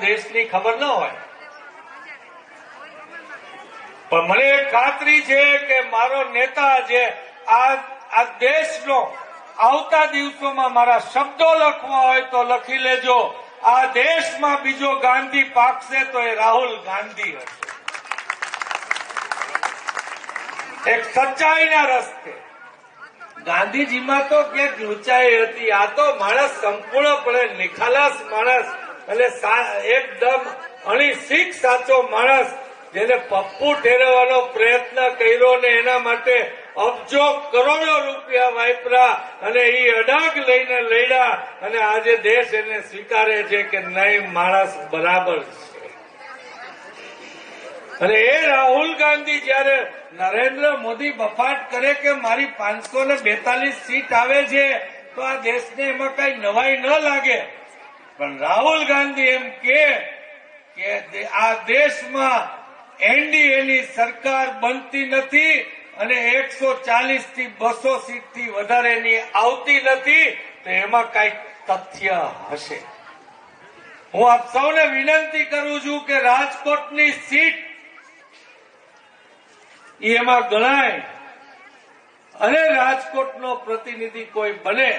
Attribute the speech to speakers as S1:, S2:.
S1: દેશની ખબર ન હોય, પણ મને ખાતરી છે કે મારો નેતા જે આ દેશનો આવતા દિવસોમાં મારા શબ્દો લખવા હોય તો લખી લેજો, આ દેશમાં બીજો ગાંધી પાકશે તો એ રાહુલ ગાંધી હશે, એક સચ્ચાઈના રસ્તે. ગાંધીજીમાં તો ક્યાંક ઊંચાઈ હતી, આ તો માણસ સંપૂર્ણપણે નિખાલસ માણસ અને એકદમ અણીસીક સાચો માણસ, જેને પપ્પુ ઠેરવવાનો પ્રયત્ન કર્યો ને એના માટે અબજો કરોડો રૂપિયા વાપર્યા અને એ અડાગ લઈને લડ્યા અને આજે દેશ એને સ્વીકારે છે કે નહીં, માણસ બરાબર છે. અને એ રાહુલ ગાંધી જયારે નરેન્દ્ર મોદી બફાટ કરે કે મારી 542 સીટ આવે છે તો આ દેશને એમાં કઈ નવાઈ ન લાગે, પણ રાહુલ ગાંધી એમ કે આ દેશમાં એનડીએની સરકાર બનતી નથી અને 140 થી 200 સીટથી વધારેની આવતી નથી, તો એમાં કઈક તથ્ય હશે. હું આપ સૌને વિનંતી કરું છું કે રાજકોટની સીટ એમાં ગણાય અને રાજકોટનો પ્રતિનિધિ કોઈ બને